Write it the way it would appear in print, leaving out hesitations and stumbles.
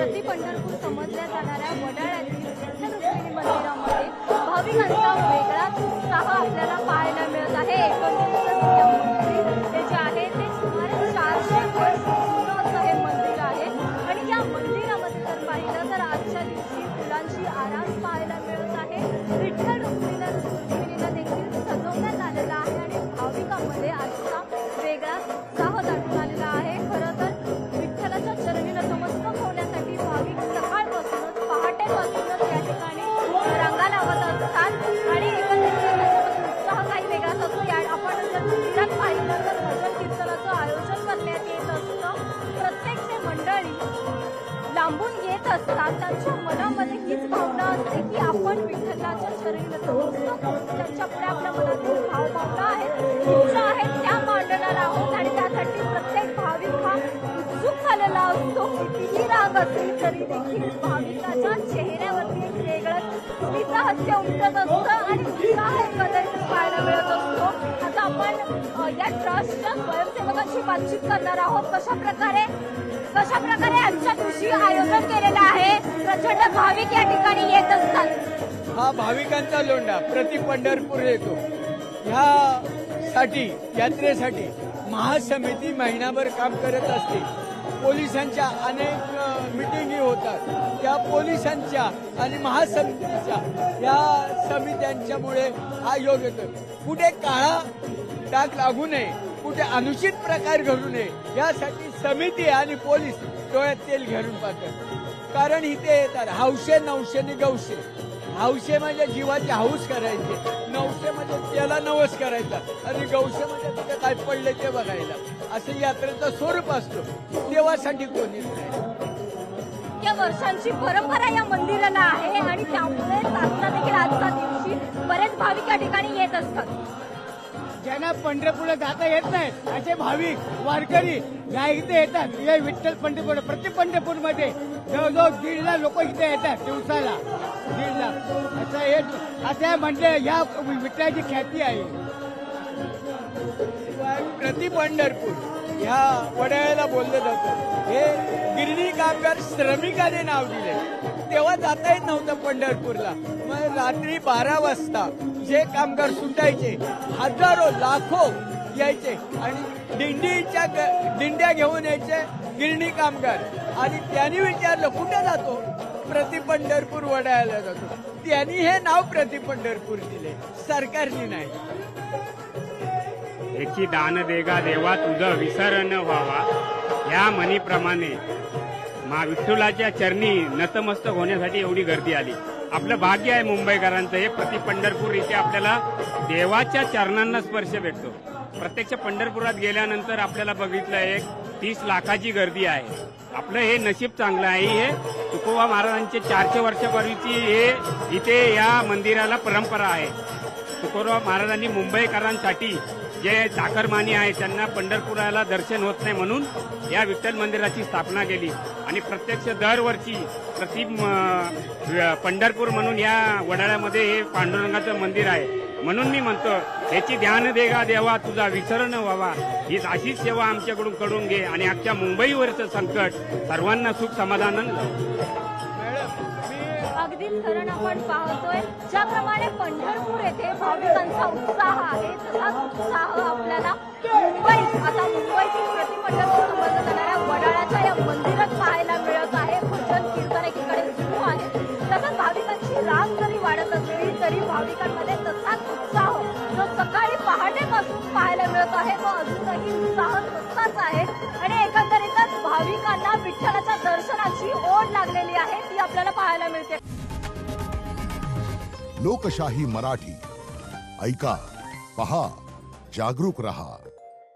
प्रति पंढरपूर समजल्या जाणाऱ्या वडाळ्यातील विठ्ठल रुक्मिणी मंदिरामध्ये भाविकांचा वेगळाच उत्साह आपल्याला पाहायला मिळत आहे। एकंदरीतच या मंदिर हे जे आहे ते सुमारे 400 वर्ष जुनं असं हे मंदिर आहे आणि या मंदिरामध्ये जर पाहिलं तर आजच्या दिवशी फुलांची आरास पाहायला मिळत आहे। विठ्ठल रुक्मिणीला देखील सजवण्यात आलेला आहे आणि भाविकांमध्ये आजचा वेगळाच उत्साह दाटून आलेला आहे। खरं तर विठ्ठलाच्या चरणी नतमस्तक होण्यासाठी भाविक सकाळपासूनच पहाटेपासूनच या ठिकाणी रांगा लावत असतात आणि एकंदरीत त्याच्यामध्ये उत्साह काही वेगळाच असतो। आपण जर मंदिरात पाहिलं तर भजन कीर्तनाचं आयोजन करण्यात येत असतं। प्रत्येक मंडळी लांबून येत असतात, त्यांच्या मनामध्ये हीच भावना असते की आपण विठ्ठलाच्या चरणी नतमस्तक होऊन त्यांच्या पुढे आपल्या मनातील भावना आहेत, इच्छा आहेत त्या मांडणार आहोत आणि त्यासाठी प्रत्येक भाविक हा उत्सुक झालेला असतो। कितीही राग असली तरी देखील भाविकाच्या चेहऱ्यावरती एक वेगळंच स्मितहास्य उमटत असतं आणि उत्साह एकंदरीत पाहायला मिळत असतो। आता आपण या ट्रस्टच्या स्वयंसेवकांशी बातचीत करणार आहोत। कशा प्रकारे आजच्या दिवशी आयोजन केलेलं आहे? प्रचंड भाविक या ठिकाणी येत असतात। हा भाविकांचा लोंढा प्रति पंढरपूर येतो। ह्यासाठी यात्रेसाठी महासमिती महिनाभर काम करत असते। पोलिसांच्या अनेक मिटिंगी होतात, त्या पोलिसांच्या आणि महासमितीच्या या समित्यांच्यामुळे हा योग येतो। कुठे काळा डाग लागू नये, कुठे अनुचित प्रकार घडू नये यासाठी समिती आणि पोलीस डोळ्यात तेल घालून पाहतात। कारण इथे येतात हौशे नवशेने गौशे। हौशे म्हणजे जीवाची हौस करायची, नवशे म्हणजे त्याला नवस करायचा आणि गौशे म्हणजे तिथे काय पडले ते बघायला। असं यात्रेचं स्वरूप असतो, देवासाठी कोणीच नाही। या वर्षांची परंपरा या मंदिराला आहे आणि त्यामुळे आता देखील आजच्या दिवशी बरेच भाविक या ठिकाणी येत असतात। ज्यांना पंढरपूरला जाता येत नाही असे भाविक वारकरी या इथे येतात। या विठ्ठल पंढरपूर प्रति पंढरपूरमध्ये जवळजवळ 1.5 लाख लोक इथे येतात दिवसाला, 1.5 लाख असं म्हणजे या विठ्ठलाची ख्याती आहे। प्रति पंढरपूर ह्या वडाळ्याला बोललं जातं। हे गिरणी कामगार श्रमिकाने नाव दिले। तेव्हा जाता येत नव्हतं पंढरपूरला, मग रात्री 12 वाजता जे कामगार सुटायचे हजारो लाखो यायचे आणि दिंड्या घेऊन यायचे गिरणी कामगार आणि त्यांनी विचारलं कुठे जातो? प्रति पंढरपूर वडाळ्याला जातो। त्यांनी हे नाव प्रति पंढरपूर दिले, सरकारने नाही। याची दान देगा देवा तुझं विसर न व्हावा या म्हणीप्रमाणे मा विठ्ठलाच्या चरणी नतमस्तक होण्यासाठी एवढी गर्दी आली। आपलं भाग्य आहे मुंबईकरांचं हे प्रति पंढरपूर इथे आपल्याला देवाच्या चरणांना स्पर्श भेटतो। प्रत्यक्ष पंढरपुरात गेल्यानंतर आपल्याला बघितलं एक 30 लाखाची गर्दी आहे। आपलं हे नशीब चांगलं आहे। हे तुकोबा महाराजांचे 400 वर्षापूर्वीची हे इथे या मंदिराला परंपरा आहे। तुकोबा महाराजांनी मुंबईकरांसाठी जे चाकरमानी आहे त्यांना पंढरपुराला दर्शन होत नाही म्हणून या विठ्ठल मंदिराची स्थापना केली आणि प्रत्यक्ष दरवर्षी प्रति पंढरपूर म्हणून या वडाळ्यामध्ये हे पांडुरंगाचं मंदिर आहे। म्हणून मी म्हणतो याची ध्यान देगा देवा तुझा विसर न व्हावा, ही अशीच सेवा आमच्याकडून करून घे आणि अख्ख्या मुंबईवरचं संकट सर्वांना सुख समाधानानं जाऊ। अगदीच कारण आपण पाहतोय ज्याप्रमाणे पंढरपूर येथे भाविकांचा उत्साह आहे तसाच उत्साह आपल्याला मुंबईतील प्रति पंढरपूर समजल्या जाणाऱ्या वडाळ्याच्या या मंदिरात पाहायला मिळत आहे। भजन कीर्तन एकीकडे सुरू आहे, तसंच भाविकांची रांग जरी वाढत असली तरी भाविकांमध्ये तसाच उत्साह जो सकाळी पहाटेपासून पाहायला मिळत आहे तो अजूनही उत्साह तसाच आहे आणि एकंदरीतच भाविकांना विठ्ठलाच्या दर्शनाची ओढ लागलेली आहे ती आपल्याला पाहायला मिळते। लोकशाही मराठी ऐका, पहा, जागरूक रहा।